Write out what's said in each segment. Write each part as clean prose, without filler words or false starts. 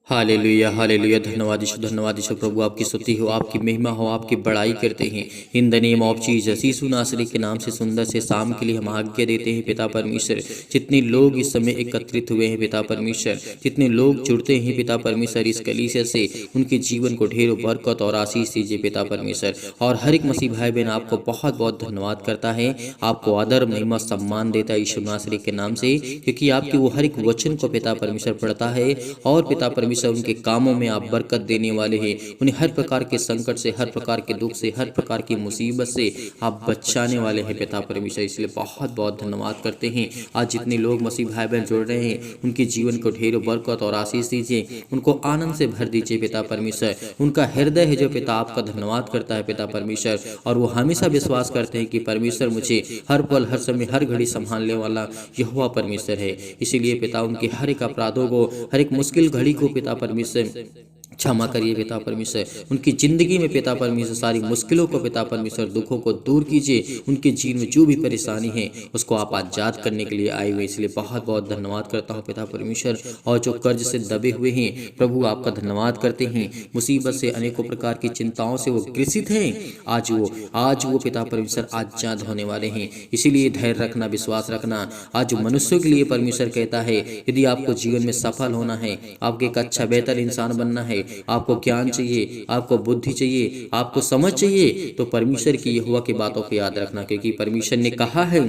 Hallelujah hallelujah. धन्यवाद यीशु, धन्यवाद यीशु। प्रभु आपकी स्तुति हो, आपकी महिमा हो, आपकी बड़ाई करते हैं। In the name of Jesus, यीशु नासरी के नाम से सुंदर से शाम के लिए हम आज्ञा देते हैं पिता परमेश्वर। जितने लोग इस समय एकत्रित हुए हैं पिता परमेश्वर, जितने लोग जुड़ते हैं पिता परमेश्वर इस कलीसिया से, उनके जीवन को ढेरों बरकत और आशीष दीजिए पिता परमेश्वर। और हर एक मसीह भाई बहन आपको बहुत बहुत धन्यवाद करता है, आपको आदर महिमा सम्मान देता है यीशु नासरी के नाम से, क्योंकि आपके वो हर एक वचन को पिता परमेश्वर पढ़ता है और पिता परमेश्वर उनके कामों में आप बरकत देने वाले हैं। उन्हें हर प्रकार के संकट से, हर प्रकार के दुख से, हर प्रकार की मुसीबत से आप बचाने वाले हैं पिता परमेश्वर। इसलिए बहुत बहुत धन्यवाद करते हैं। आज जितने लोग मसीह भाई बहन जुड़ रहे हैं, उनके जीवन को ढेरों बरकत और आशीष दीजिए, उनको आनंद से भर दीजिए पिता परमेश्वर। उनका हृदय है जो पिता आपका धन्यवाद करता है पिता परमेश्वर, और वो हमेशा विश्वास करते हैं कि परमेश्वर मुझे हर पल, हर समय, हर घड़ी संभालने वाला यहोवा परमेश्वर है। इसीलिए पिता उनके हर एक अपराधों को, हर एक मुश्किल घड़ी को पिता परमेश्वर क्षमा करिए पिता परमेश्वर। उनकी जिंदगी में पिता परमेश्वर सारी मुश्किलों को पिता परमेश्वर, दुखों को दूर कीजिए। उनके जीवन में जो भी परेशानी है उसको आप आजाद करने के लिए आए हुए, इसलिए बहुत बहुत धन्यवाद करता हूँ पिता परमेश्वर। और जो कर्ज से दबे हुए हैं प्रभु आपका धन्यवाद करते हैं, मुसीबत से, अनेकों प्रकार की चिंताओं से वो ग्रसित हैं, आज वो पिता परमेश्वर आजाद होने वाले हैं। इसीलिए धैर्य रखना, विश्वास रखना। आज मनुष्यों के लिए परमेश्वर कहता है, यदि आपको जीवन में सफल होना है, आपको एक अच्छा बेहतर इंसान बनना है, आपको ज्ञान चाहिए, आपको बुद्धि चाहिए, आपको समझ चाहिए, तो परमेश्वर की यहोवा की बातों को याद रखना। क्योंकि परमेश्वर ने कहा है,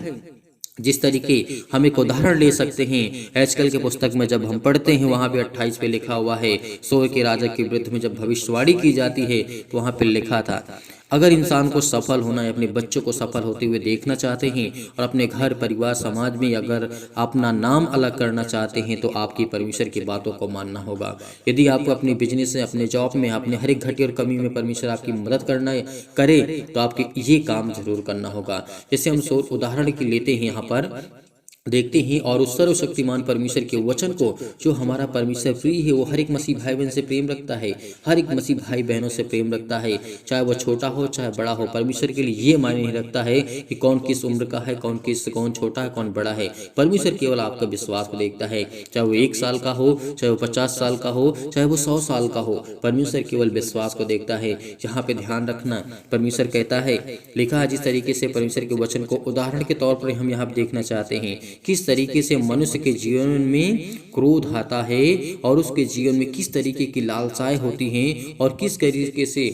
जिस तरीके हम एक उदाहरण ले सकते हैं, एजकल के पुस्तक में जब हम पढ़ते हैं वहां पे 28 पे लिखा हुआ है, सोर के राजा के विरुद्ध में जब भविष्यवाणी की जाती है तो वहां पे लिखा था, अगर इंसान को सफल होना है, अपने बच्चों को सफल होते हुए देखना चाहते हैं, और अपने घर परिवार समाज में अगर अपना नाम अलग करना चाहते हैं, तो आपकी परमेश्वर की बातों को मानना होगा। यदि आपको अपने बिजनेस में, अपने जॉब में, अपने हर एक घटी और कमी में परमेश्वर आपकी मदद करना है, करे, तो आपके ये काम जरूर करना होगा। जैसे हम उदाहरण की लेते हैं, यहाँ पर देखते हैं, और उस सर्वशक्तिमान परमेश्वर के वचन को, जो हमारा परमेश्वर प्रिय है, वो हर एक मसीह भाई बहन से प्रेम रखता है, हर एक मसीह भाई बहनों से प्रेम रखता है, चाहे वो छोटा हो चाहे बड़ा हो। परमेश्वर के लिए ये मायने नहीं रखता है कि कौन किस उम्र का है, कौन छोटा है, कौन बड़ा है। परमेश्वर केवल आपका विश्वास को देखता है, चाहे वो 1 साल का हो, चाहे वो 50 साल का हो, चाहे वो 100 साल का हो। परमेश्वर केवल विश्वास को देखता है। यहाँ पे ध्यान रखना, परमेश्वर कहता है, लिखा है, जिस तरीके से परमेश्वर के वचन को उदाहरण के तौर पर हम यहाँ देखना चाहते हैं, किस तरीके से मनुष्य के जीवन में क्रोध आता है, और उसके जीवन में किस तरीके की लालसाएं होती हैं, और किस तरीके से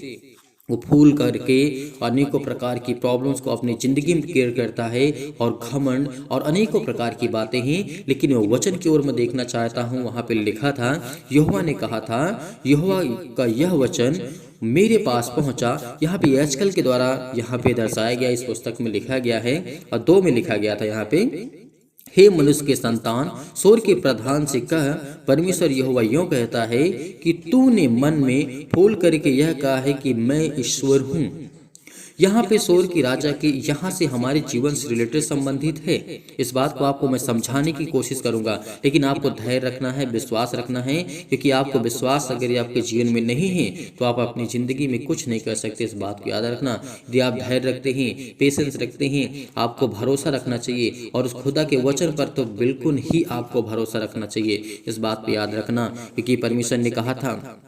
वो फूल करके अनेकों प्रकार की प्रॉब्लम्स को अपनी जिंदगी में केयर करता है, और घमंड और अनेकों प्रकार की बातें हैं। लेकिन वो वचन की ओर मैं देखना चाहता हूँ, वहाँ पे लिखा था, यहोवा ने कहा था, यहोवा का यह वचन मेरे पास पहुंचा। यहाँ पे आजकल के द्वारा यहाँ पे दर्शाया गया, इस पुस्तक में लिखा गया है, और 2 में लिखा गया था यहाँ पे, हे मनुष्य के संतान, सोर के प्रधान से कह, परमेश्वर यहोवा यूं कहता है कि तूने मन में फूल करके यह कहा है कि मैं ईश्वर हूँ। यहाँ पे सोर की राजा के यहाँ से हमारे जीवन से रिलेटेड संबंधित है। इस बात को आपको मैं समझाने की कोशिश करूंगा, लेकिन आपको धैर्य रखना है, विश्वास रखना है, क्योंकि आपको विश्वास अगर आपके जीवन में नहीं है तो आप अपनी जिंदगी में कुछ नहीं कर सकते। इस बात को याद रखना। यदि आप धैर्य रखते हैं, पेशेंस रखते हैं, आपको भरोसा रखना चाहिए, और उस खुदा के वचन पर तो बिल्कुल ही आपको भरोसा रखना चाहिए। इस बात को याद रखना, क्योंकि परमेश्वर ने कहा था,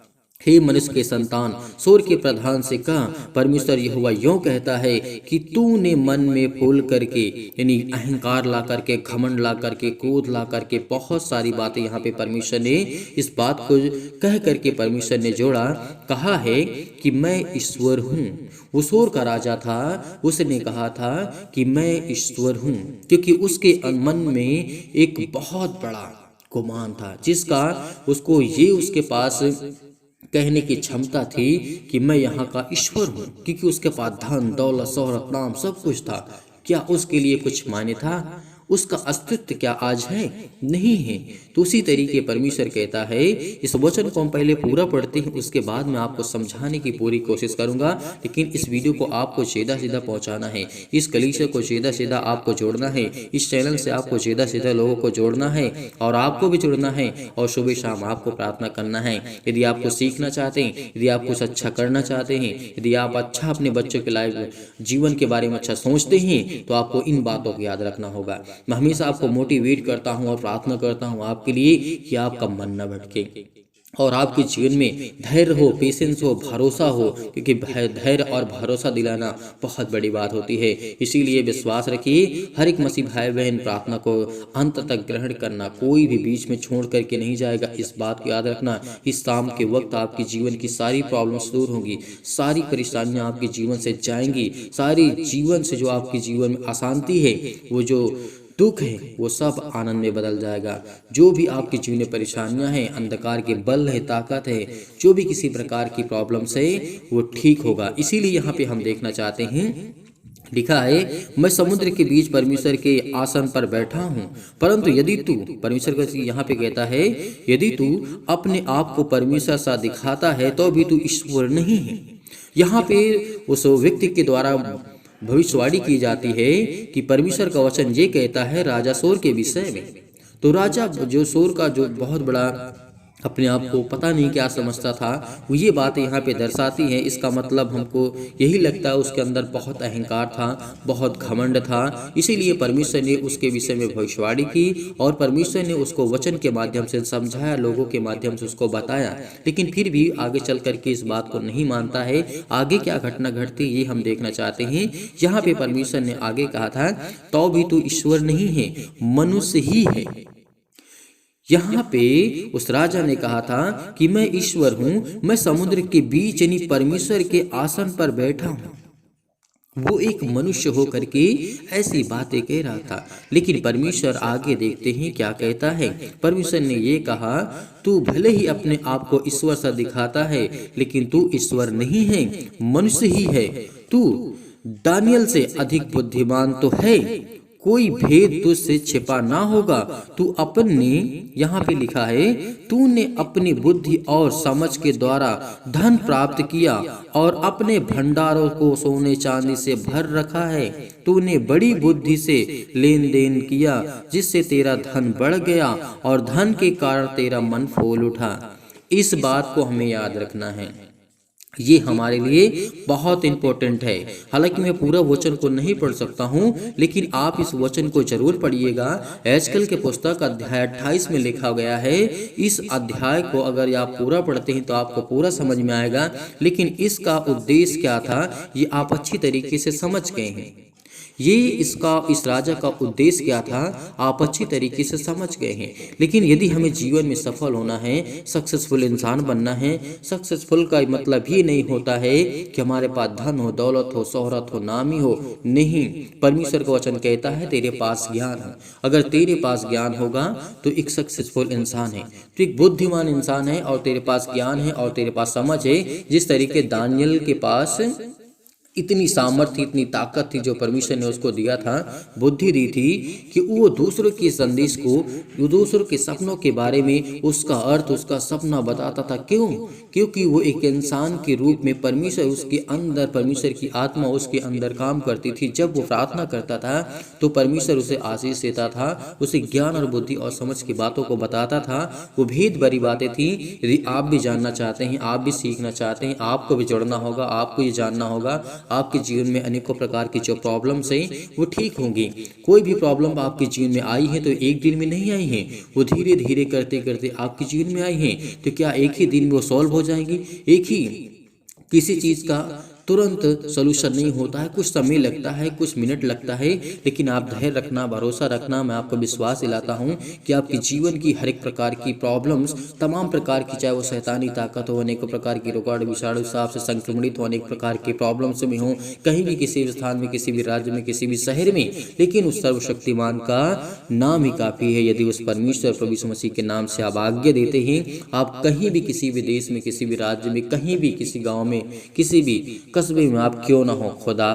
हे मनुष्य के संतान, सोर के प्रधान से कहा, परमेश्वर यहोवा यूं कहता है कि तूने मन में फूल करके, यानी अहंकार ला करके, घमंड ला करके, क्रोध ला करके, बहुत सारी बातें यहाँ पे परमेश्वर ने इस बात को कह करके परमेश्वर ने जोड़ा, कहा है कि मैं ईश्वर हूँ। वो सोर का राजा था, उसने कहा था कि मैं ईश्वर हूँ, क्योंकि उसके मन में एक बहुत बड़ा गुमान था, जिसका उसको ये उसके पास कहने की क्षमता थी कि मैं यहाँ का ईश्वर हूँ, क्योंकि उसके पास धन दौलत शोहरत नाम सब कुछ था। क्या उसके लिए कुछ मायने था? उसका अस्तित्व क्या आज है? नहीं है। तो उसी तरीके परमेश्वर कहता है, इस वचन को हम पहले पूरा पढ़ते हैं, उसके बाद मैं आपको समझाने की पूरी कोशिश करूंगा। लेकिन इस वीडियो को आपको सीधा सीधा पहुंचाना है, इस कलीसिया को सीधा सीधा आपको जोड़ना है, इस चैनल से आपको सीधा सीधा लोगों को जोड़ना है, और आपको भी जुड़ना है, और सुबह शाम आपको प्रार्थना करना है। यदि आपको सीखना चाहते हैं, यदि आप कुछ अच्छा करना चाहते हैं, यदि आप अच्छा अपने बच्चों के लाइफ जीवन के बारे में अच्छा सोचते हैं, तो आपको इन बातों को याद रखना होगा। मैं हमेशा आपको मोटिवेट करता हूं और प्रार्थना करता हूं आपके लिए कि आपका मन न भटके। और आपके जीवन में धैर्य हो, पेशेंस हो, भरोसा हो, क्योंकि धैर्य और भरोसा दिलाना बहुत बड़ी बात होती है। इसीलिए विश्वास रखिए, हर एक मसीह भाई बहन प्रार्थना को अंत तक ग्रहण करना, कोई भी बीच में छोड़ करके नहीं जाएगा। इस बात को याद रखना, इस शाम के वक्त आपके जीवन की सारी प्रॉब्लम्स दूर होंगी, सारी परेशानियां आपके जीवन से जाएंगी, सारी जीवन से जो आपके जीवन में अशांति है, वो जो दुख है, वो सब आनंद में बदल जाएगा। जो भी आपके जीवन में परेशानियां हैं, अंधकार के बल है, ताकत है, जो भी किसी प्रकार की प्रॉब्लम्स है, वो ठीक होगा। इसीलिए यहाँ पे हम देखना चाहते हैं, लिखा है, मैं समुद्र के बीच परमेश्वर के आसन पर बैठा हूँ, परंतु यदि तू, परमेश्वर को यहाँ पे कहता है, यदि तू अपने आप को परमेश्वर सा दिखाता है तो भी तू ईश्वर नहीं है। यहाँ पे उस व्यक्ति के द्वारा भविष्यवाणी की जाती है कि परमेश्वर का वचन ये कहता है राजा सोर के विषय में। तो राजा जो सोर का जो बहुत बड़ा अपने आप को पता नहीं क्या समझता था, वो ये बातें यहाँ पे दर्शाती हैं। इसका मतलब हमको यही लगता है उसके अंदर बहुत अहंकार था, बहुत घमंड था। इसीलिए परमेश्वर ने उसके विषय में भविष्यवाणी की और परमेश्वर ने उसको वचन के माध्यम से समझाया, लोगों के माध्यम से उसको बताया, लेकिन फिर भी आगे चल करके इस बात को नहीं मानता है। आगे क्या घटना घटती ये हम देखना चाहते हैं। यहाँ पे परमेश्वर ने आगे कहा था, तो भी तू ईश्वर नहीं है, मनुष्य ही है। यहाँ पे उस राजा ने कहा था कि मैं ईश्वर हूँ, मैं समुद्र के बीच यानी परमेश्वर के आसन पर बैठा हूँ। वो एक मनुष्य होकर के ऐसी बातें कह रहा था, लेकिन परमेश्वर आगे देखते हैं क्या कहता है। परमेश्वर ने ये कहा, तू भले ही अपने आप को ईश्वर सा दिखाता है, लेकिन तू ईश्वर नहीं है, मनुष्य ही है। तू दानियल से अधिक बुद्धिमान तो है, कोई भेद तुझसे छिपा ना होगा। तू अपने, यहाँ पे लिखा है, तूने अपनी बुद्धि और समझ के द्वारा धन प्राप्त किया और अपने भंडारों को सोने चांदी से भर रखा है। तूने बड़ी बुद्धि से लेन देन किया, जिससे तेरा धन बढ़ गया और धन के कारण तेरा मन फूल उठा। इस बात को हमें याद रखना है, ये हमारे लिए बहुत इंपॉर्टेंट है। हालांकि मैं पूरा वचन को नहीं पढ़ सकता हूँ, लेकिन आप इस वचन को जरूर पढ़िएगा। एजकल के पुस्तक अध्याय 28 में लिखा गया है। इस अध्याय को अगर आप पूरा पढ़ते हैं तो आपको पूरा समझ में आएगा, लेकिन इसका उद्देश्य क्या था ये आप अच्छी तरीके से समझ गए हैं। इस राजा का उद्देश्य क्या था आप अच्छी तरीके से समझ गए हैं। लेकिन यदि हमें जीवन में सफल होना है, सक्सेसफुल इंसान बनना है, सक्सेसफुल का मतलब ही नहीं होता है कि हमारे पास धन हो, दौलत हो, शोहरत हो, नामी हो। नहीं, परमेश्वर का वचन कहता है तेरे पास ज्ञान है। अगर तेरे पास ज्ञान होगा तो एक सक्सेसफुल इंसान है, तो एक बुद्धिमान इंसान है, और तेरे पास ज्ञान है और तेरे पास समझ है। जिस तरीके दानियल के पास इतनी सामर्थ्य, इतनी ताकत थी जो परमेश्वर ने उसको दिया था, बुद्धि दी थी कि वो दूसरों के संदेश को, दूसरों के सपनों के बारे में उसका अर्थ, उसका सपना बताता था। क्यों? क्योंकि वो एक इंसान के रूप में परमेश्वर उसके अंदर, परमेश्वर की आत्मा उसके अंदर काम करती थी। जब वो प्रार्थना करता था तो परमेश्वर उसे आशीष देता था, उसे ज्ञान और बुद्धि और समझ की बातों को बताता था। वो भेद भरी बातें थी। यदि आप भी जानना चाहते हैं, आप भी सीखना चाहते हैं, आपको भी जुड़ना होगा, आपको ये जानना होगा। आपके जीवन में अनेकों प्रकार की जो प्रॉब्लम्स हैं वो ठीक होंगी। कोई भी प्रॉब्लम आपके जीवन में आई है तो एक दिन में नहीं आई है, वो धीरे धीरे करते करते आपके जीवन में आई है। तो क्या एक ही दिन में वो सॉल्व हो जाएंगी? एक ही किसी चीज का तुरंत सोल्यूशन नहीं होता है, कुछ समय लगता है, कुछ मिनट लगता है। लेकिन आप धैर्य रखना, भरोसा रखना। मैं आपको विश्वास दिलाता हूं कि आपके जीवन की हर एक प्रकार की प्रॉब्लम्स, तमाम प्रकार की, चाहे वो शैतानी ताकत हो, अनेकों प्रकार की रोगाणु विषाणु हिसाब से संक्रमणित हो, अनेक प्रकार की प्रॉब्लम्स में हो, कहीं भी, किसी भी स्थान में, किसी भी राज्य में, किसी भी शहर में, लेकिन उस सर्वशक्तिमान का नाम ही काफी है। यदि उस परमेश्वर प्रभु यीशु मसीह के नाम से आप आज्ञा देते हैं, आप कहीं भी, किसी भी देश में, किसी भी राज्य में, कहीं भी, किसी गाँव में, किसी भी कस्बे में आप क्यों ना हो, खुदा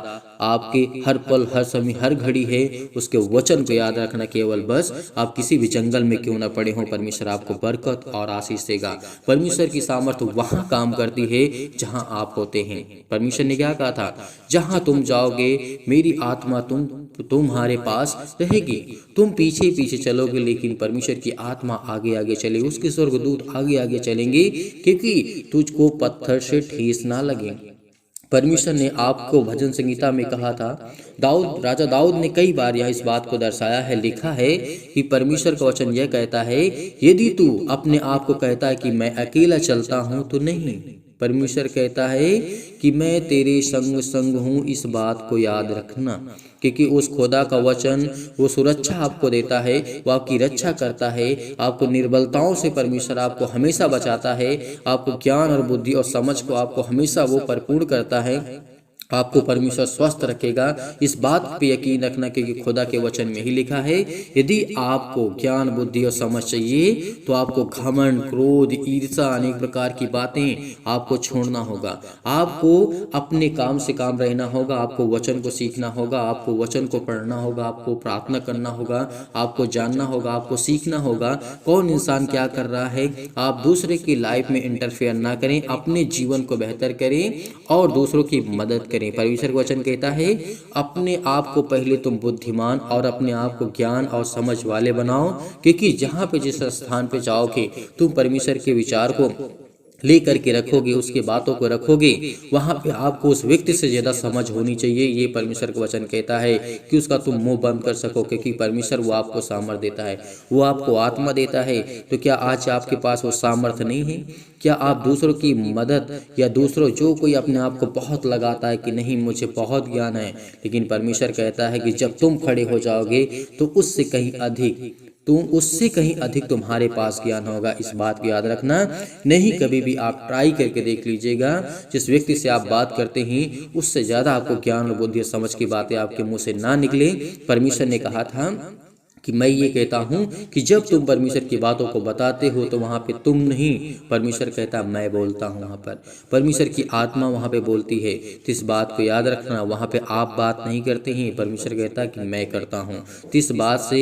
आपके हर पल, हर समय, हर घड़ी है। उसके वचन को याद रखना केवल बस। आप किसी भी जंगल में क्यों ना पड़े हो, परमेश्वर आपको बरकत और आशीष देगा। परमेश्वर की सामर्थ्य वहां काम करती है जहां आप होते हैं। परमेश्वर ने क्या कहा था? जहां तुम जाओगे मेरी आत्मा तुम्हारे पास रहेगी। तुम पीछे पीछे चलोगे, लेकिन परमेश्वर की आत्मा आगे आगे चलेगी, उसके स्वर्गदूत आगे आगे चलेंगे, क्योंकि तुझको पत्थर से ठेस ना लगे। परमेश्वर ने आपको भजन संगीता में कहा था, राजा दाऊद ने कई बार यह इस बात को दर्शाया है, लिखा है कि परमेश्वर का वचन यह कहता है, यदि तू अपने आप को कहता है कि मैं अकेला चलता हूँ तो नहीं, परमेश्वर कहता है कि मैं तेरे संग संग हूँ, इस बात को याद रखना। क्योंकि उस खुदा का वचन वो सुरक्षा आपको देता है, वो आपकी रक्षा करता है, आपको निर्बलताओं से परमेश्वर आपको हमेशा बचाता है, आपको ज्ञान और बुद्धि और समझ को आपको हमेशा वो परिपूर्ण करता है, आपको परमेश्वर स्वस्थ रखेगा। इस बात पे यकीन रखना, क्योंकि खुदा के वचन में ही लिखा है, यदि आपको ज्ञान बुद्धि और समझ चाहिए तो आपको घमंड, क्रोध, ईर्ष्या, अनेक प्रकार की बातें आपको छोड़ना होगा। आपको अपने काम से काम रहना होगा, आपको वचन को सीखना होगा, आपको वचन को पढ़ना होगा, आपको प्रार्थना करना होगा, आपको जानना होगा, आपको सीखना होगा कौन इंसान क्या कर रहा है। आप दूसरे की लाइफ में इंटरफेयर ना करें, अपने जीवन को बेहतर करें और दूसरों की मदद करें। परमेश्वर का वचन कहता है, अपने आप को पहले तुम बुद्धिमान और अपने आप को ज्ञान और समझ वाले बनाओ, क्योंकि जहाँ पे जिस स्थान पे जाओगे तुम परमेश्वर के विचार को लेकर के रखोगे, उसके बातों को रखोगे, वहाँ पे आपको उस व्यक्ति से ज़्यादा समझ होनी चाहिए। ये परमेश्वर का वचन कहता है कि उसका तुम मुंह बंद कर सको, क्योंकि परमेश्वर वो आपको सामर्थ्य देता है, वो आपको आत्मा देता है। तो क्या आज आपके पास वो सामर्थ्य नहीं है? क्या आप दूसरों की मदद या दूसरों जो कोई अपने आप को बहुत लगाता है कि नहीं मुझे बहुत ज्ञान है, लेकिन परमेश्वर कहता है कि जब तुम खड़े हो जाओगे तो उससे कहीं अधिक तुम्हारे पास ज्ञान होगा। इस बात को याद रखना। नहीं, कभी भी आप ट्राई करके देख लीजिएगा, जिस व्यक्ति से आप बात करते हैं उससे ज़्यादा आपको ज्ञान और बुद्धि और समझ की बातें आपके मुंह से ना निकले। परमेश्वर ने कहा था कि मैं ये कहता हूँ कि जब तुम परमेश्वर की बातों को बताते हो तो वहाँ पे तुम नहीं, परमेश्वर कहता मैं बोलता हूँ। वहाँ पर परमेश्वर की आत्मा वहाँ पे बोलती है। तो इस बात को याद रखना, वहाँ पे आप बात नहीं करते हैं, परमेश्वर कहता है कि मैं करता हूँ। तो इस बात से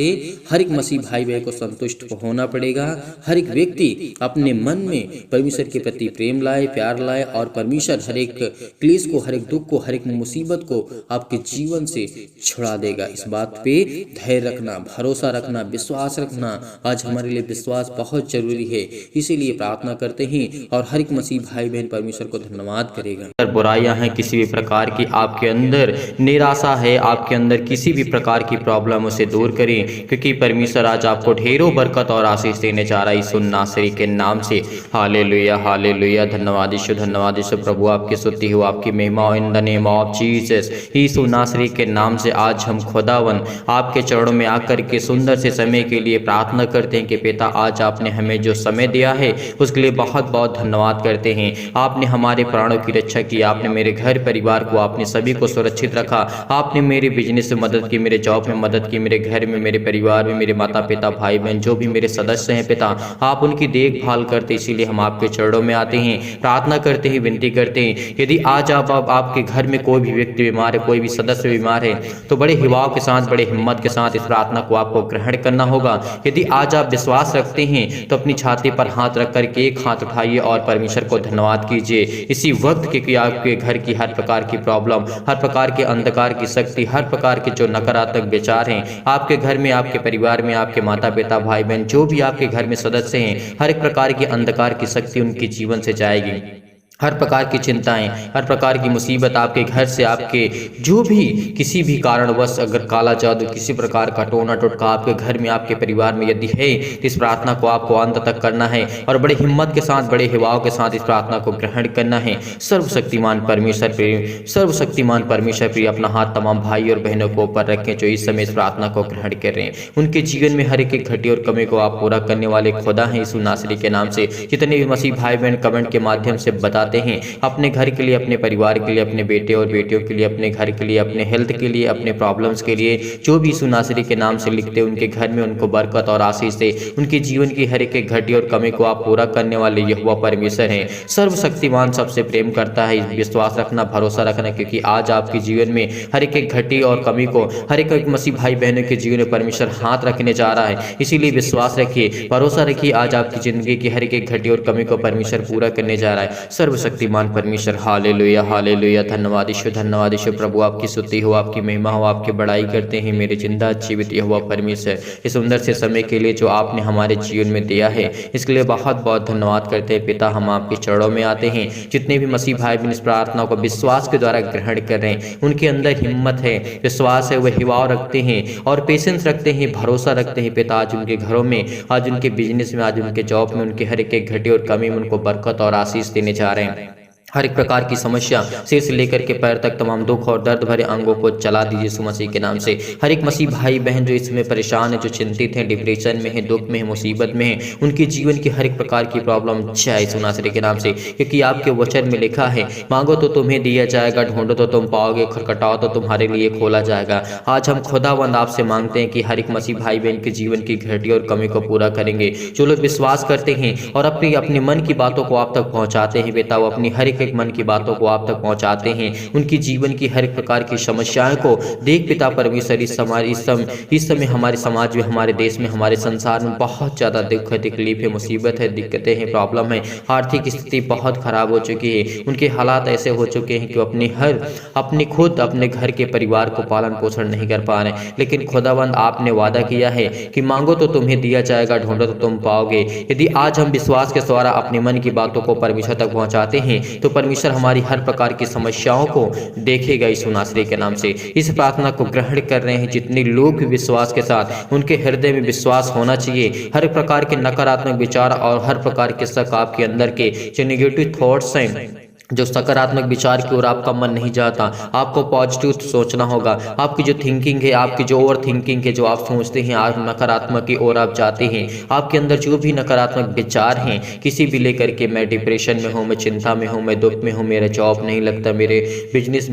हर एक मसीह भाई बहन को संतुष्ट होना पड़ेगा। हर एक व्यक्ति अपने मन में परमेश्वर के प्रति प्रेम लाए, प्यार लाए, और परमेश्वर हर एक क्लेश को, हर एक दुख को, हर एक मुसीबत को आपके जीवन से छुड़ा देगा। इस बात पे धैर्य रखना, भरोसा रखना, विश्वास रखना। आज हमारे लिए विश्वास बहुत जरूरी है, इसीलिए प्रार्थना करते हैं और हर एक मसीह भाई बहन परमेश्वर को धन्यवाद करेगा। बुराइयां हैं, किसी भी प्रकार की आपके अंदर निराशा है, आपके अंदर किसी भी प्रकार की प्रॉब्लम उसे दूर करें, क्योंकि परमेश्वर आज आपको ढेरों बरकत और आशीष देने जा रहा है यीशु नासरी के नाम से। Hallelujah, hallelujah. धन्यवाद यीशु प्रभु, आपकी स्तुति हो, आपकी महिमा in the name of Jesus. यीशु नासरी के नाम से आज हम खुदावन आपके चरणों में आकर के सुंदर से समय के लिए प्रार्थना करते हैं कि पिता आज आपने हमें जो समय दिया है उसके लिए बहुत बहुत धन्यवाद करते हैं। आपने हमारे प्राणों की रक्षा की, आपने मेरे घर परिवार को, आपने सभी को सुरक्षित रखा, आपने मेरे बिजनेस में मदद की, मेरे जॉब में मदद की, मेरे घर में, मेरे परिवार में, मेरे माता पिता भाई बहन जो भी मेरे सदस्य हैं पिता, आप उनकी देखभाल करते, इसीलिए हम आपके चरणों में आते हैं, प्रार्थना करते हैं, विनती करते हैं। यदि आज आपके घर में कोई भी व्यक्ति बीमार है, कोई भी सदस्य बीमार है, तो बड़े हिवाव के साथ, बड़े हिम्मत के साथ इस प्रार्थना को आपको ग्रहण करना होगा। यदि आज आप विश्वास रखते हैं तो अपनी छाती पर हाथ रख करके एक हाथ उठाइए और परमेश्वर को धन्यवाद कीजिए इसी वक्त के कि आपके घर की हर प्रकार की प्रॉब्लम, हर प्रकार के अंधकार की शक्ति, हर प्रकार के जो नकारात्मक विचार हैं आपके घर में, आपके परिवार में, आपके माता पिता भाई बहन जो भी आपके घर में सदस्य हैं, हर एक प्रकार की अंधकार की शक्ति उनके जीवन से जाएगी। हर प्रकार की चिंताएं, हर प्रकार की मुसीबत आपके घर से, आपके जो भी किसी भी कारणवश अगर काला जादू, किसी प्रकार का टोना टोटका आपके घर में, आपके परिवार में यदि है, तो इस प्रार्थना को आपको अंत तक करना है और बड़े हिम्मत के साथ, बड़े हिवाव के साथ इस प्रार्थना को ग्रहण करना है। सर्वशक्तिमान परमेश्वर प्रिय, सर्वशक्तिमान परमेश्वर प्रिय अपना हाथ तमाम भाई और बहनों को ऊपर रखें जो इस समय इस प्रार्थना को ग्रहण कर रहे हैं। उनके जीवन में हर एक घटी और कमी को आप पूरा करने वाले खुदा हैं यीशु नासरी के नाम से। जितने भी मसीह भाई बहन कमेंट के माध्यम से बता हैं अपने घर के लिए, अपने परिवार के लिए, अपने बेटे और बेटियों के लिए, अपने घर के लिए, अपने हेल्थ के लिए, अपने प्रॉब्लम्स के लिए, जो भी यीशु नासरी के नाम से लिखते उनके घर में उनको बरकत और आशीष दे, उनके जीवन की हर एक घटी और कमी को आप पूरा करने वाले यहोवा परमेश्वर हैं। सर्वशक्तिमान सबसे प्रेम करता है, विश्वास रखना, भरोसा रखना, क्योंकि आज आपके जीवन में हर एक घटी और कमी को, हर एक मसीह भाई बहनों के जीवन में परमेश्वर हाथ रखने जा रहा है। इसीलिए विश्वास रखिए, भरोसा रखिए, आज आपकी जिंदगी की हर एक घटी और कमी को परमेश्वर पूरा करने जा रहा है। सर्वशक्तिमान परमेश्वर। Hallelujah hallelujah. धन्यवाद ईश्वर प्रभु, आपकी स्तुति हो, आपकी महिमा हो, आपकी बड़ाई करते हैं मेरे जिंदा जीवित यहोवा परमेश्वर। इस सुंदर से समय के लिए जो आपने हमारे जीवन में दिया है, इसके लिए बहुत बहुत धन्यवाद करते हैं पिता। हम आपके चरणों में आते हैं। जितने भी मसीह भाई बहन इस प्रार्थना को विश्वास के द्वारा ग्रहण कर रहे हैं, उनके अंदर हिम्मत है, विश्वास है, वह हिवाव रखते हैं और पेशेंस रखते हैं, भरोसा रखते हैं पिता। आज उनके घरों में, आज उनके बिजनेस में, आज उनके जॉब में, उनके हर एक घटे और कमी में उनको बरकत और आशीष देने जा रहे हैं। हर एक प्रकार की समस्या सिर से लेकर के पैर तक तमाम दुख और दर्द भरे अंगों को चला दीजिए यीशु मसीह के नाम से। हर एक मसीह भाई बहन जो इसमें परेशान है, जो चिंतित हैं, डिप्रेशन में है, दुख में है, मुसीबत में है, उनके जीवन की हर एक प्रकार की प्रॉब्लम चाहे यीशु नासरी के नाम से। क्योंकि आपके वचन में लिखा है, मांगो तो तुम्हें दिया जाएगा, ढूंढो तो तुम पाओगे, खटखटाओ तो तुम्हारे लिए खोला जाएगा। आज हम खुदावंद आपसे मांगते हैं कि हर एक मसीह भाई बहन के जीवन की घटी और कमी को पूरा करेंगे। जो लोग विश्वास करते हैं और अपनी अपने मन की बातों को आप तक पहुंचाते हैं बेटा, वो अपनी हर एक मन की बातों को आप तक पहुंचाते हैं, उनकी जीवन की हर एक प्रकार की समस्याओं को देख पिता परमेश्वर। इस समय हमारे समाज में, हमारे देश में, हमारे संसार में बहुत ज़्यादा दुख है, तकलीफ है, मुसीबत है, दिक्कतें हैं, प्रॉब्लम है, आर्थिक स्थिति बहुत खराब हो चुकी है। उनके हालात ऐसे हो चुके हैं कि अपने खुद अपने घर के परिवार को पालन पोषण नहीं कर पा रहे। लेकिन खुदावंद आपने वादा किया है कि मांगो तो तुम्हें दिया जाएगा, ढूंढो तो तुम पाओगे। यदि आज हम विश्वास के द्वारा अपने मन की बातों को परमेश्वर तक पहुंचाते हैं तो परमेश्वर हमारी हर प्रकार की समस्याओं को देखेगा यीशु नासरी के नाम से। इस प्रार्थना को ग्रहण कर रहे हैं जितने लोग भी विश्वास के साथ, उनके हृदय में विश्वास होना चाहिए। हर प्रकार के नकारात्मक विचार और हर प्रकार के शक आपके अंदर के जो नेगेटिव थॉट्स हैं, जो सकारात्मक विचार की ओर आपका मन नहीं जाता, आपको पॉजिटिव सोचना होगा। आपकी जो थिंकिंग है, आपकी जो ओवर थिंकिंग है, जो आप सोचते हैं आप नकारात्मक की ओर आप जाते हैं। आपके अंदर जो भी नकारात्मक विचार हैं, किसी भी लेकर के, मैं डिप्रेशन में हूँ, मैं चिंता में हूँ, मैं दुख में हूँ, मेरा जॉब नहीं लगता, मेरे बिजनेस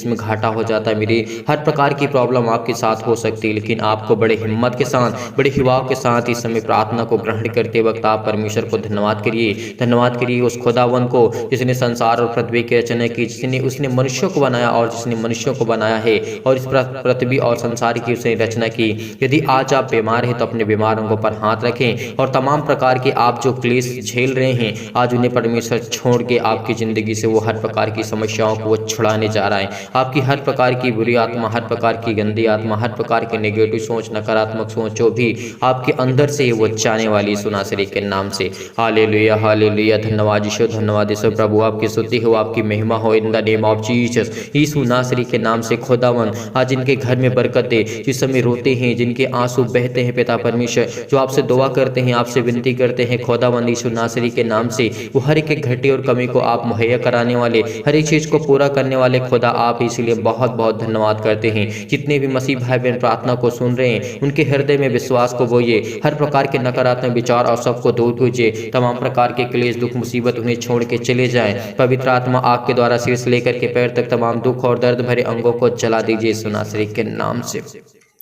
में घाटा हो जाता है, मेरी हर प्रकार की प्रॉब्लम आपके साथ हो सकती है। लेकिन आपको बड़े हिम्मत के साथ, बड़े हिवाव के साथ इस समय प्रार्थना को ग्रहण करते वक्त आप परमेश्वर को धन्यवाद करिए उस खुदावन को जिसने संसार और पृथ्वी की रचना की, जिसने उसने मनुष्यों को बनाया और जिसने मनुष्यों को बनाया है और इस पृथ्वी और संसार की उसने रचना की। यदि आज आप बीमार हैं तो अपने बीमार अंगों पर हाथ रखें और तमाम प्रकार के आप जो क्लेश झेल रहे हैं, आज उन्हें परमेश्वर छोड़ के आपकी जिंदगी से वो हर प्रकार की समस्याओं को वो छुड़ाने जा रहा है। आपकी हर प्रकार की बुरी आत्मा, हर प्रकार की गंदी आत्मा, हर प्रकार की नेगेटिव सोच, नकारात्मक सोच जो भी आपके अंदर से वो जाने वाली यीशु नासरी के नाम से। Hallelujah hallelujah. धन्यवाद ईश्वर प्रभु, आपकी स्तुति हो, आपकी महिमा हो in the name of Jesus. यीशु नासरी के नाम से खुदावन आज इनके घर में बरकत दे, जिस समय रोते हैं, जिनके आंसू बहते हैं पिता परमेश्वर, जो आपसे दुआ करते हैं, आपसे विनती करते हैं खुदावन यीशु नासरी के नाम से, वो हर एक घटी और कमी को आप मुहैया कराने वाले, हर एक चीज को पूरा करने वाले खुदा आप, इसलिए बहुत बहुत धन्यवाद करते हैं। जितने भी मसीह भाई बहन प्रार्थना को सुन रहे हैं, उनके हृदय में विश्वास को बोइए, हर प्रकार के नकारात्मक विचार और सबको दूर कीजिए, तमाम प्रकार के क्लेश, दुख, मुसीबत उन्हें छोड़ के चले जाएं। पवित्र आत्मा आग के द्वारा सिर से लेकर के पैर तक तमाम दुख और दर्द भरे अंगों को जला दीजिए यीशु नासरी के नाम से।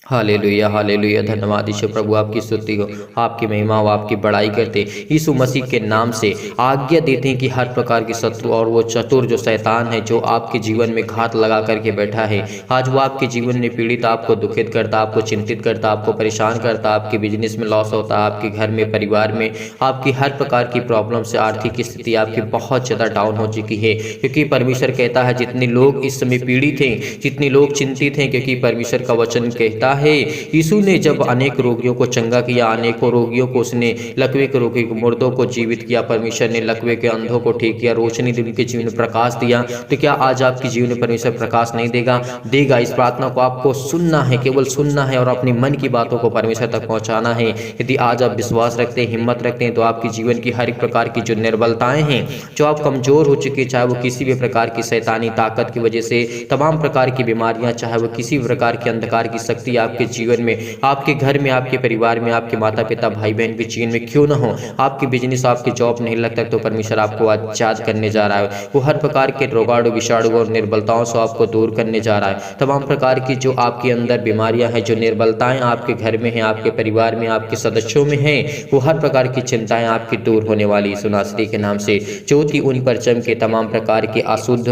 Hallelujah hallelujah. धन्यवाद ईश्वर प्रभु, आपकी स्तुति हो, आपकी महिमा हो, आपकी बड़ाई करते यीशु मसीह के नाम से आज्ञा देते हैं कि हर प्रकार के शत्रु और वो चतुर जो शैतान है, जो आपके जीवन में घात लगा करके बैठा है, आज वो आपके जीवन में पीड़ित, आपको दुखित करता, आपको चिंतित करता, आपको परेशान करता, आपके बिजनेस में लॉस होता, आपके घर में, परिवार में आपकी हर प्रकार की प्रॉब्लम से आर्थिक स्थिति आपकी बहुत ज़्यादा डाउन हो चुकी है। क्योंकि परमेश्वर कहता है जितने लोग इस समय पीड़ित हैं, जितने लोग चिंतित हैं, क्योंकि परमेश्वर का वचन कहता है यीशु ने जब अनेक रोगियों को चंगा किया, अनेकों रोगियों को उसने, लकवे के रोगी को, मुर्दों को जीवित किया, परमेश्वर ने लकवे के अंधों को ठीक किया, रोशनी दी, उनके जीवन में प्रकाश दिया, तो क्या आज आपके जीवन में परमेश्वर प्रकाश नहीं देगा? इस प्रार्थना को आपको सुनना है, केवल सुनना है और अपने मन की बातों को परमेश्वर तक पहुंचाना है। यदि आज आप विश्वास रखते हैं, हिम्मत रखते हैं, तो आपके जीवन की हर एक प्रकार की जो निर्बलताएं हैं, जो आप कमजोर हो चुके, चाहे वो किसी भी प्रकार की शैतानी ताकत की वजह से, तमाम प्रकार की बीमारियां, चाहे वो किसी भी प्रकार की अंधकार की शक्ति आपके जीवन में, आपके घर में, आपके परिवार में, आपके माता पिता भाई बहन के जीवन में क्यों न हो, आपकी बिजनेस, आपकी जॉब नहीं लगता, तो परमेश्वर आपको आजाद करने जा रहा है। वो हर प्रकार के रोगाणु, विषाणु और निर्बलताओं से आपको दूर करने जा रहा है। तमाम प्रकार की जो आपके अंदर बीमारियां हैं, जो निर्बलताएं आपके घर में हैं, आपके परिवार में, आपके सदस्यों में हैं, वो हर प्रकार की चिंताएं आपकी दूर होने वाली यीशु नासरी के नाम से। ज्योति उन पर चमके, तमाम प्रकार के अशुद्ध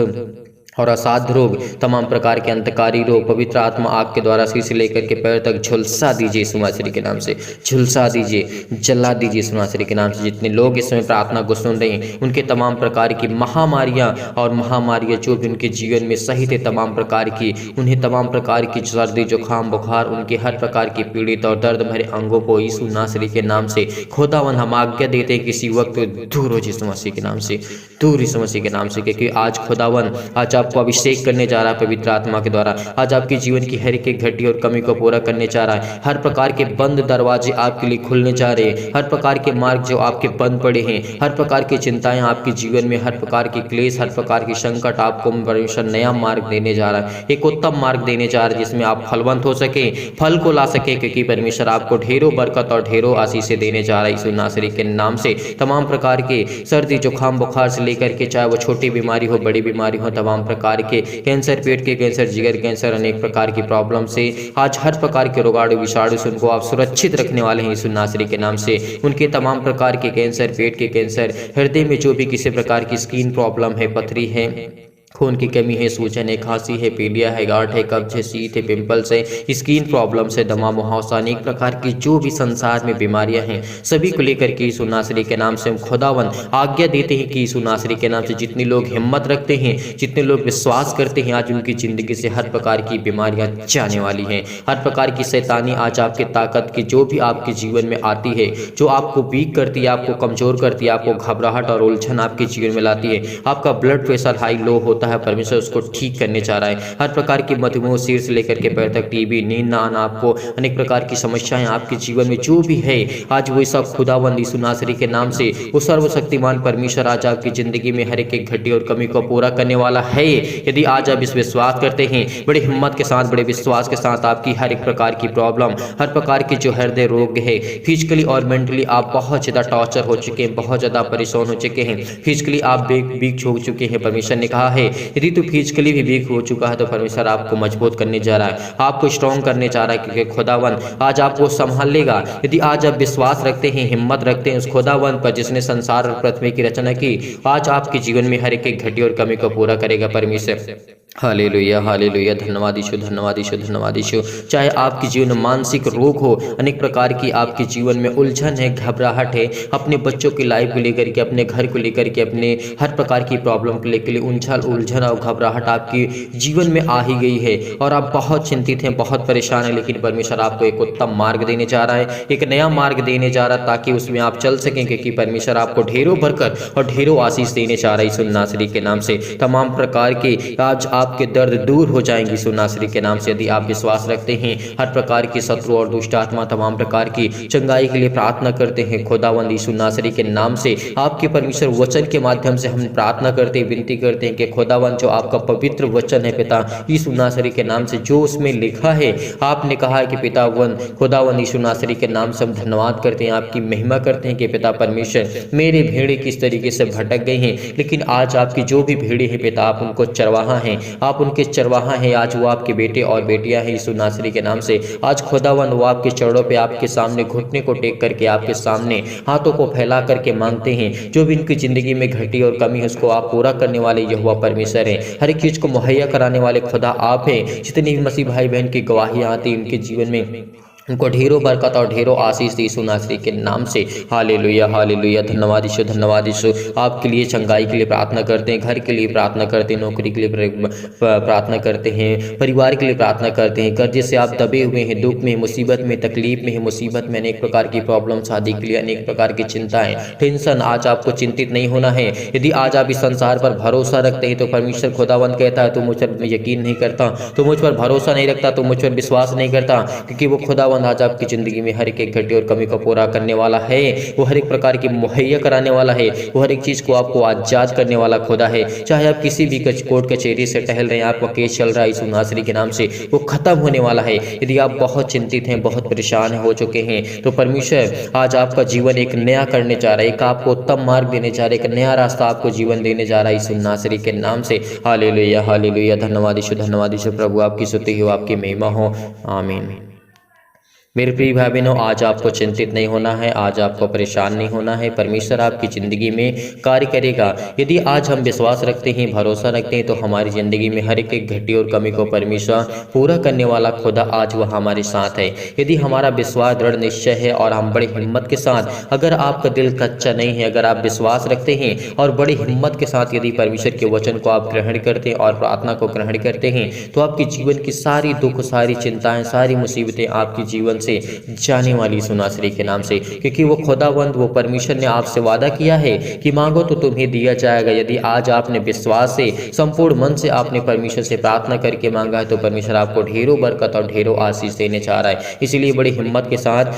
और असाध्य रोग, तमाम प्रकार के अंतकारी रोग पवित्र आत्मा आग के द्वारा सिर से लेकर के पैर तक झुलसा दीजिए यीशु मसीह के नाम से, झुलसा दीजिए, जला दीजिए यीशु मसीह के नाम से। जितने लोग इस समय प्रार्थना को सुन रहे हैं उनके तमाम प्रकार की महामारियां जो भी उनके जीवन में सहित है तमाम प्रकार की, उन्हें तमाम प्रकार की सर्दी जुकाम बुखार, उनके हर प्रकार की पीड़ित और दर्द भरे अंगों को यीशु मसीह के नाम से खुदावन हम आज्ञा देते हैं किसी वक्त दूर हो यीशु मसीह के नाम से, दूर यीशु मसीह के नाम से, क्योंकि आज खुदावन आज आपको अभिषेक करने जा रहा है पवित्र आत्मा के द्वारा। आज आपके जीवन की हर एक घटी और कमी को पूरा करने जा रहा है। हर प्रकार के बंद दरवाजे आपके लिए खुलने जा रहे हैं, हर प्रकार के मार्ग जो आपके बंद पड़े हैं, हर प्रकार की चिंताएं आपके जीवन में, हर प्रकार की क्लेश, हर प्रकार की संकट, आपको परमेश्वर नया मार्ग देने जा रहा है, एक उत्तम मार्ग देने जा रहा है जिसमें आप फलवंत हो सके, फल को ला सके, क्योंकि परमेश्वर आपको ढेरों बरकत और ढेरों आशीष देने जा रहा है यीशु नासरी के नाम से। तमाम प्रकार के सर्दी जुकाम बुखार से लेकर के चाहे वो छोटी बीमारी हो बड़ी बीमारी हो, तमाम प्रकार के कैंसर, पेट के कैंसर, जिगर कैंसर, अनेक प्रकार की प्रॉब्लम से आज हर प्रकार के रोगाणु विषाणु से उनको आप सुरक्षित रखने वाले हैं यीशु नासरी के नाम से। उनके तमाम प्रकार के कैंसर, पेट के कैंसर, हृदय में जो भी किसी प्रकार की स्किन प्रॉब्लम है, पथरी है, खून की कमी है, सूजन है, खांसी है, पीलिया है, गांठ है, कब्ज है, शीत है, पिंपल्स है, स्किन प्रॉब्लम से, दमा मुहावसा, अनेक प्रकार की जो भी संसार में बीमारियां हैं सभी को लेकर के यीशु नासरी के नाम से हम खुदावन आज्ञा देते हैं कि यीशु नासरी के नाम से जितने लोग हिम्मत रखते हैं, जितने लोग विश्वास करते हैं, आज उनकी जिंदगी से हर प्रकार की बीमारियां जाने वाली हैं। हर प्रकार की शैतानी आज आपके ताकत की जो भी आपके जीवन में आती है, जो आपको वीक करती है, आपको कमजोर करती है, आपको घबराहट और उलझन आपके जीवन में लाती है, आपका ब्लड प्रेशर हाई लो होता है, परमेश्वर उसको ठीक करने जा रहा है। हर प्रकार की मधुमेह सिर से लेकर के पैर तक, टीबी, नींद ना आना, आपको अनेक प्रकार की समस्याएं आपके जीवन में जो भी है आज वो सब खुदावंद यीशु नासरी के नाम से वो सर्वशक्तिमान परमेश्वर आज आपकी जिंदगी में हर एक घटी और कमी को पूरा करने वाला है। यदि आज आप इस विश्वास करते हैं, बड़ी हिम्मत के साथ, बड़े विश्वास के साथ, आपकी हर एक प्रकार की प्रॉब्लम, हर प्रकार की जो हृदय रोग है, फिजिकली और मेंटली आप बहुत ज्यादा टॉर्चर हो चुके हैं, बहुत ज्यादा परेशान हो चुके हैं, फिजिकली आप वीक हो चुके हैं, परमेश्वर ने कहा है यदि तो फिजिकली भी वीक हो चुका है तो परमेश्वर आपको मजबूत करने जा रहा है, आपको स्ट्रॉन्ग करने जा रहा है, क्योंकि खुदावन आज आपको संभाल लेगा। यदि आज आप विश्वास रखते हैं, हिम्मत रखते हैं उस खुदावन पर जिसने संसार और पृथ्वी की रचना की, आज आपके जीवन में हर एक घटी और कमी को पूरा करेगा परमेश्वर। हालेलुया, हालेलुया, धन्यवाद यीशु, धन्यवाद यीशु, धन्यवाद यीशु। चाहे आपके जीवन में मानसिक रोग हो, अनेक प्रकार की आपके जीवन में उलझन है, घबराहट है, अपने बच्चों की लाइफ को लेकर के, अपने घर को लेकर के, अपने हर प्रकार की प्रॉब्लम को लेकर उलझन और घबराहट आपके जीवन में आ ही गई है और आप बहुत चिंतित हैं, बहुत परेशान हैं, लेकिन परमेश्वर आपको एक उत्तम मार्ग देने जा रहा है, एक नया मार्ग देने जा रहा है ताकि उसमें आप चल सकें, क्योंकि परमेश्वर आपको ढेरों बरकत और ढेरों आशीष देने जा रहा है यीशु नासरी के नाम से। तमाम प्रकार के आज आपके दर्द दूर हो जाएंगे यीशु नासरी के नाम से, यदि आप विश्वास रखते हैं। हर प्रकार की शत्रु और दुष्ट आत्मा तमाम प्रकार की चंगाई के लिए प्रार्थना करते हैं खुदावंद यीशु नासरी के नाम से। आपके परमेश्वर वचन के माध्यम से हम प्रार्थना करते हैं, विनती करते हैं कि खुदावंद जो आपका पवित्र वचन है पिता यीशु नासरी के नाम से, जो उसमें लिखा है, आपने कहा है कि पितावन खुदावंद यीशु नासरी के नाम से हम धन्यवाद करते हैं, आपकी महिमा करते हैं कि पिता परमेश्वर मेरे भेड़े किस तरीके से भटक गई हैं, लेकिन आज आपकी जो भी भेड़े हैं पिता आप उनको चरवाहा हैं, आप उनके चरवाहा हैं। आज वो आपके बेटे और बेटियां हैं यीशु नासरी के नाम से। आज खुदावन वो आपके चरणों पे आपके सामने घुटने को टेक करके आपके सामने हाथों को फैला करके मांगते हैं, जो भी इनकी जिंदगी में घटी और कमी है उसको आप पूरा करने वाले यहोवा परमेश्वर हैं। हर एक चीज को मुहैया कराने वाले खुदा आप हैं। जितनी भी मसीह भाई बहन की गवाहियां आती उनके जीवन में उनको ढेरों बरकत और ढेरों आशीष यीशु नासरी के नाम से। हालेलुया, हालेलुया, धन्यवाद यीशु, धन्यवाद यीशु। आपके लिए चंगाई के लिए प्रार्थना करते हैं, घर के लिए प्रार्थना करते हैं, नौकरी के लिए प्रार्थना करते हैं, परिवार के लिए प्रार्थना करते हैं। कर्जे से आप दबे हुए हैं, दुख में, मुसीबत में, तकलीफ में है, मुसीबत में, अनेक प्रकार की प्रॉब्लम, शादी के लिए अनेक प्रकार की चिंताएं, टेंशन, आज आपको चिंतित नहीं होना है। यदि आज आप इस संसार पर भरोसा रखते हैं तो परमेश्वर खुदावंद कहता है तू मुझ पर यकीन नहीं करता, तो मुझ पर भरोसा नहीं रखता, तो मुझ पर विश्वास नहीं करता, क्योंकि वो खुदावंद आज आपकी जिंदगी में हर एक घटी और कमी को पूरा करने वाला है। वो हर एक प्रकार की मुहैया कराने वाला है, वो हर एक चीज को आपको आजाद करने वाला खुदा है। चाहे आप किसी भी कोर्ट कचहरी से टहल रहे हैं, आपका केस चल रहा है यीशु नासरी के नाम से, वो खत्म होने वाला है। यदि आप बहुत चिंतित हैं, बहुत परेशान हो चुके हैं, तो परमेश्वर आज आपका जीवन एक नया करने जा रहा है, एक आपको उत्तम मार्ग देने जा रहा है, एक नया रास्ता आपको जीवन देने जा रहा है यीशु नासरी के नाम से। हालेलुया, हालेलुया, धन्यवाद यीशु, धन्यवाद यीशु। प्रभु आपकी स्तुति हो, आपकी महिमा हो, आमीन। मेरे प्रिय भाई बहनों, आज आपको चिंतित नहीं होना है, आज आपको परेशान नहीं होना है। परमेश्वर आपकी ज़िंदगी में कार्य करेगा। यदि आज हम विश्वास रखते हैं, भरोसा रखते हैं, तो हमारी ज़िंदगी में हर एक घटी और कमी को परमेश्वर पूरा करने वाला खुदा आज वह हमारे साथ है। यदि हमारा विश्वास दृढ़ निश्चय है और हम बड़ी हिम्मत के साथ, अगर आपका दिल कच्चा नहीं है, अगर आप विश्वास रखते हैं और बड़ी हिम्मत के साथ यदि परमेश्वर के वचन को आप ग्रहण करते हैं और प्रार्थना को ग्रहण करते हैं, तो आपके जीवन की सारी दुख, सारी चिंताएं, सारी मुसीबतें आपके जीवन से जाने वाली सुनासरी के नाम से। क्योंकि वो खुदावंद, वो परमेश्वर ने आपसे वादा किया है कि मांगो तो तुम्हें दिया जाएगा। यदि आज आपने विश्वास से, संपूर्ण मन से आपने परमेश्वर से प्रार्थना करके मांगा है, तो परमेश्वर आपको ढेरों बरकत और ढेरों आशीष देने चाह रहा है। इसीलिए बड़ी हिम्मत के साथ,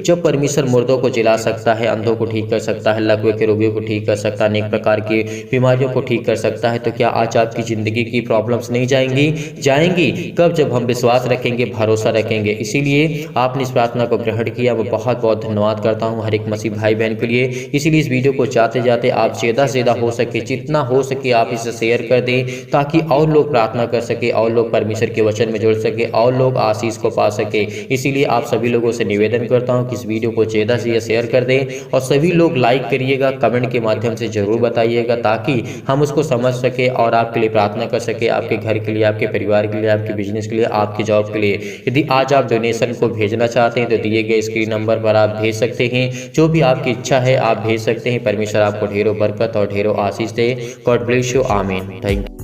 जब परमेश्वर मुर्दों को जिला सकता है, अंधों को ठीक कर सकता है, लकवे के रोगियों को ठीक कर सकता है, अनेक प्रकार की बीमारियों को ठीक कर सकता है, तो क्या आज आपकी जिंदगी की प्रॉब्लम्स नहीं जाएंगी? कब? जब हम विश्वास रखेंगे, भरोसा रखेंगे। इसीलिए आपने इस प्रार्थना को ग्रहण किया, मैं बहुत बहुत धन्यवाद करता हूं हर एक मसीह भाई बहन के लिए। इसीलिए इस वीडियो को जाते जाते आप ज़्यादा से ज़्यादा हो सके, जितना हो सके आप इसे शेयर कर दें, ताकि और लोग प्रार्थना कर सके, और लोग परमेश्वर के वचन में जुड़ सके, और लोग आशीष को पा सके। इसीलिए आप सभी लोगों से निवेदन करता हूँ कि इस वीडियो को ज़्यादा से ज़्यादा शेयर कर दें, और सभी लोग लाइक करिएगा, कमेंट के माध्यम से जरूर बताइएगा, ताकि हम उसको समझ सके और आपके लिए प्रार्थना कर सके, आपके घर के लिए, आपके परिवार के लिए, आपके बिजनेस के लिए, आपकी जॉब के लिए। यदि आज आप डोनेशन को भेजना चाहते हैं तो दिए गए स्क्रीन नंबर पर आप भेज सकते हैं। जो भी आपकी इच्छा है आप भेज सकते हैं। परमेश्वर आपको ढेरों बरकत और ढेरों आशीष दे। God bless you. Amen. Thank you.